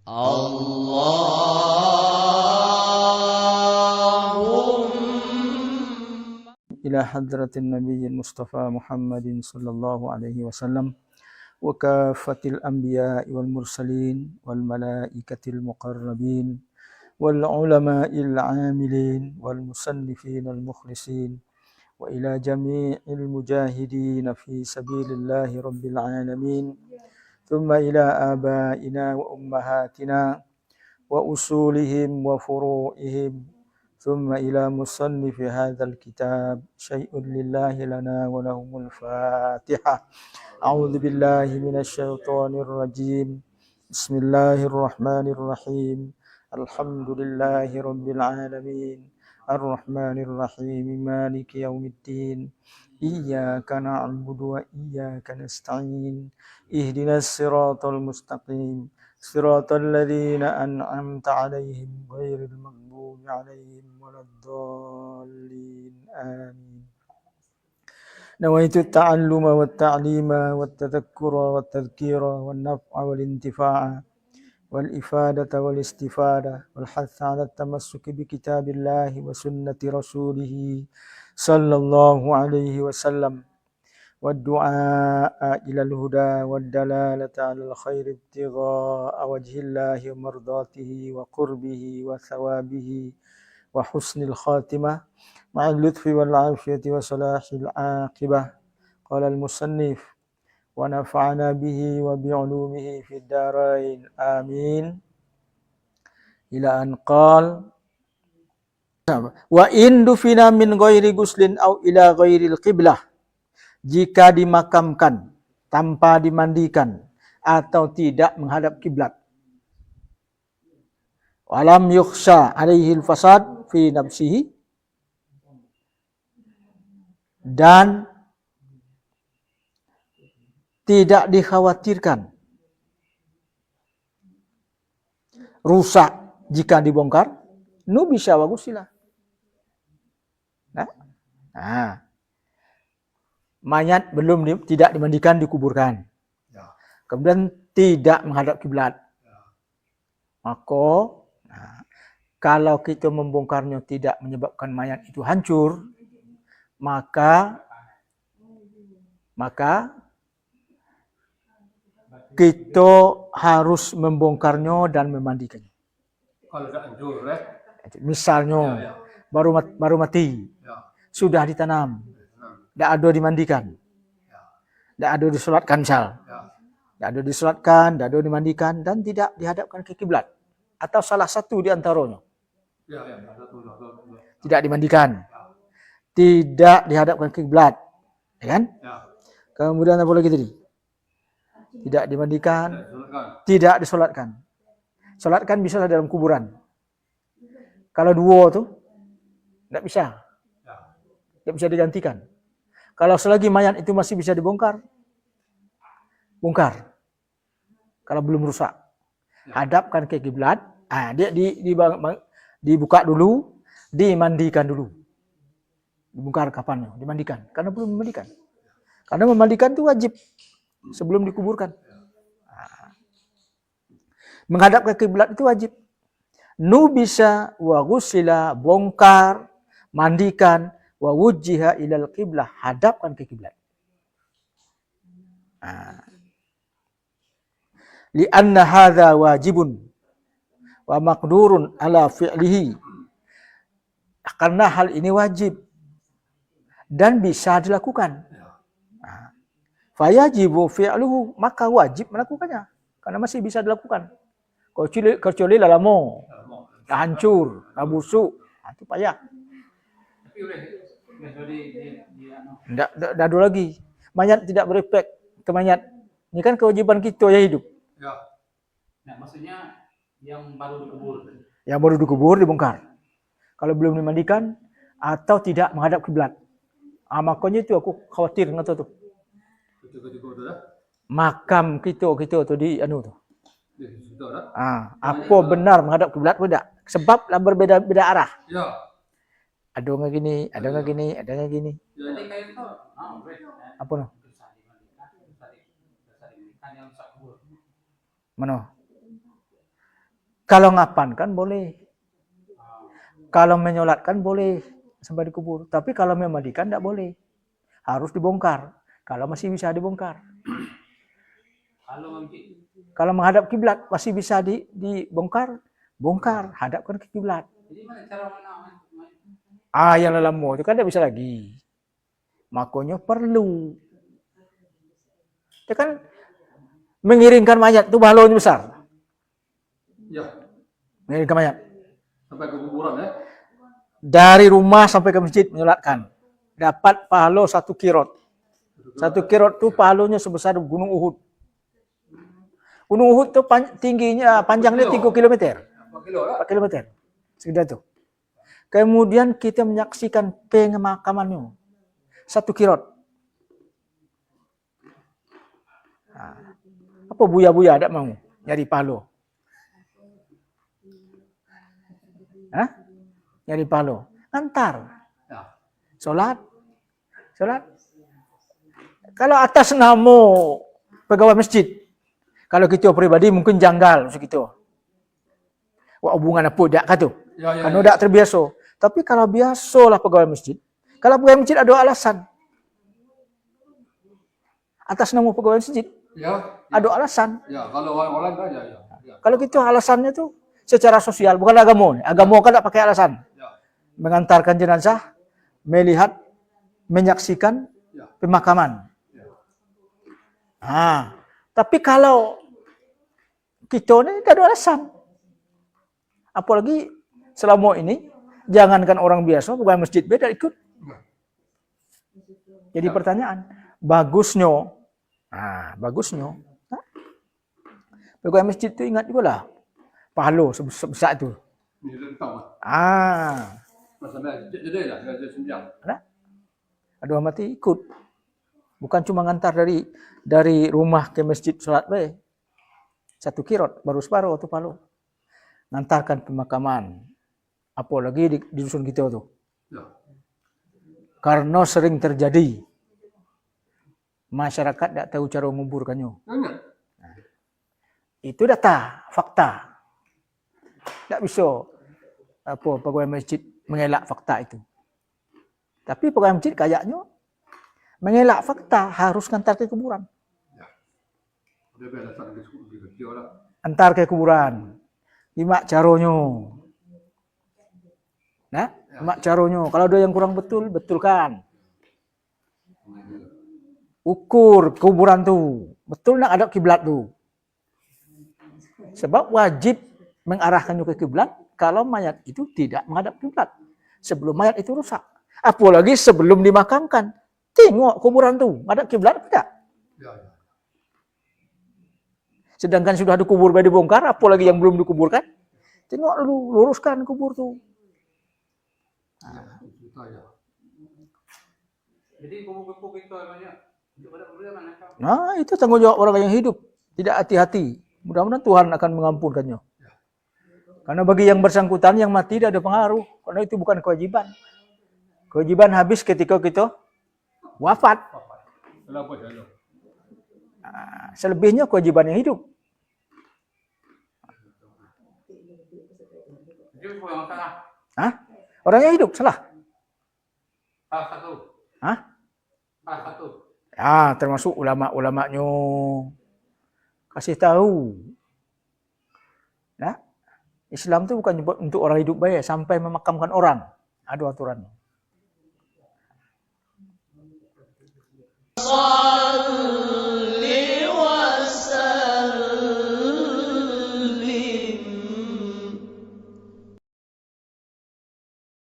Allahumma ila hadratin nabiyyin Mustafa Muhammadin sallallahu alaihi wasallam wa kafatil anbiya'i wal mursalin wal malaikatil muqarrabin wal ulama'il 'amilin wal musannifin al mukhlisin wa ila jami'il mujahidin fi sabilillahi rabbil alamin. ثم إلى آبائنا وأمهاتنا وأصولهم وفروعهم ثم إلى مصنف هذا الكتاب شيء لله لنا ولهم الفاتحة. أعوذ بالله من الشيطان الرجيم. بسم الله الرحمن الرحيم. الحمد لله رب العالمين الرحمن الرحيم مالك يوم الدين إياك نعبد وإياك نستعين اهدنا الصراط المستقيم صراط الذين أنعمت عليهم غير المغضوب عليهم ولا الضالين آمين. نويت التعلم والتعليم والتذكر والتذكير والنفع والانتفاع والإفادة والاستفادة والحث على التمسك بكتاب الله وسنة رسوله صلى الله عليه وسلم والدعاء إلى الهدى والدلالة على الخير ابتغاء وجه الله ومرضاته وقربه وثوابه وحسن الخاتمة مع اللطف والعافية وصلاح العاقبة. قال المصنف ونفعنا به وبعلومه في الدارين آمين. إلى أن قال wa in dufina min ghairi guslin au ila ghairil qiblah, jika dimakamkan tanpa dimandikan atau tidak menghadap kiblat, walam yukhsha alaihi fasad fi nafsihi, dan tidak dikhawatirkan rusak jika dibongkar, nubisha wa gusila. Mayat tidak dimandikan, dikuburkan, kemudian tidak menghadap kiblat, maka kalau kita membongkarnya tidak menyebabkan mayat itu hancur, maka kita harus membongkarnya dan memandikannya. Kalau tidak hancur, misalnya baru mati, sudah ditanam, tidak ada dimandikan, tidak ada disolatkan, tidak ada disolatkan, tidak ada dimandikan, dan tidak dihadapkan ke kiblat, atau salah satu di antaranya, tidak dimandikan, tidak dihadapkan ke kiblat, ya kan? Kemudian apa lagi tadi? Tidak dimandikan, tidak disolatkan. Solatkan bisa dalam kuburan. Kalau dua tuh tidak bisa. Tidak bisa digantikan. Kalau selagi mayat itu masih bisa dibongkar, bongkar. Kalau belum rusak, hadapkan ke kiblat. Dia dibuka dulu, dimandikan dulu. Dibongkar kapannya? Dimandikan. Karena belum dimandikan. Karena memandikan itu wajib sebelum dikuburkan. Menghadap ke kiblat itu wajib. Nubisa wa ghusila, bongkar, mandikan, wa wujjiha ilal qiblah, hadapkan ke kiblat. Lianna hadza wajibun wa maqdurun ala fi'lihi. Karena hal ini wajib dan bisa dilakukan. Fayajibu fi'luhu, maka wajib melakukannya karena masih bisa dilakukan. Kecuali lama, dah hancur, dah busuk, itu payah. Tidak ada lagi. Mayat tidak berefek ke mayat. Ini kan kewajiban kita yang hidup. Nah, maksudnya yang baru dikubur. Yang baru dikubur dibongkar. Kalau belum dimandikan atau tidak menghadap kiblat. Makanya itu aku khawatir dengan tu. Makam kita tu di tuh. Apa benar menghadap kiblat atau tidak? Sebab lah berbeda-beda arah. Ya. Ada yang gini, ada yang gini, ada yang gini. Apa noh? Mana? Kalau ngapankan boleh. Kalau menyolatkan boleh sampai dikubur. Tapi kalau memandikan tidak boleh. Harus dibongkar. Kalau masih bisa dibongkar. Kalau menghadap kiblat masih bisa dibongkar, bongkar, hadapkan ke kiblat. Jadi mana cara Yang lelamo itu kan tidak bisa lagi. Makanya perlu. Dia kan mengiringkan mayat itu balonnya besar. Ya. Mengiringkan mayat. Sampai ke kuburan ya. Dari rumah sampai ke masjid menyolatkan. Dapat pahala 1 kirot. 1 kirot itu pahalanya sebesar Gunung Uhud. Gunung Uhud itu tingginya, panjangnya 3 km. 4 km. Sekedar itu. Kemudian kita menyaksikan pemakamannya. 1 kirot. Apa buya-buya ada mau nyari pahala? Nyari pahala. Antar. Solat. Kalau atas nama pegawai masjid. Kalau kita pribadi mungkin janggal segitu. Wah, hubungan apa dak kata? Karena dak terbiasa. Tapi kalau biasalah pegawai masjid. Kalau pegawai masjid ada alasan. Atas nama pegawai masjid. Ada alasan. Kalau orang lain aja ya. Kalau gitu alasannya tuh secara sosial, bukan agama. Agama kan tak pakai alasan. Mengantarkan jenazah, melihat, menyaksikan pemakaman. Tapi kalau kita ini tidak ada alasan. Apalagi selama ini, jangankan orang biasa, pegawai masjid beda ikut. Jadi pertanyaan, bagusnya, pegawai masjid itu ingat juga lah, pahala sebesar itu. Ada mati ikut. Bukan cuma ngantar dari rumah ke masjid sholat baik. 1 kirot, baru separuh atau pahala. Ngantarkan pemakaman. Apalagi di dusun kita tuh. Karena sering terjadi. Masyarakat tidak tahu cara menguburkannya. Itu data, fakta. Tidak bisa pegawai masjid mengelak fakta itu. Tapi pegawai masjid kayaknya mengelak fakta harus ngantar ke kuburan. Antar ke kuburan. Lima caranya. Lima caranya. Kalau ada yang kurang betul, betulkan. Ukur kuburan tuh. Betul nak ada kiblat tuh. Sebab wajib mengarahkannya ke kiblat kalau mayat itu tidak menghadap kiblat. Sebelum mayat itu rusak. Apalagi sebelum dimakamkan. Tengok kuburan tuh, ada kiblat tidak? Sedangkan sudah dikubur baru dibongkar, apalagi yang belum dikuburkan. Tengok dulu, luruskan kubur tuh. Jadi kubur-kubur itu namanya. Itu tanggung jawab orang yang hidup. Tidak hati-hati. Mudah-mudahan Tuhan akan mengampunkannya. Karena bagi yang bersangkutan, yang mati tidak ada pengaruh. Karena itu bukan kewajiban. Kewajiban habis ketika kita wafat. Selebihnya kewajiban yang hidup. Orang yang hidup salah. Salah satu. Termasuk ulama-ulamanya kasih tahu. Islam itu bukan untuk orang hidup baik sampai memakamkan orang. Ada aturannya.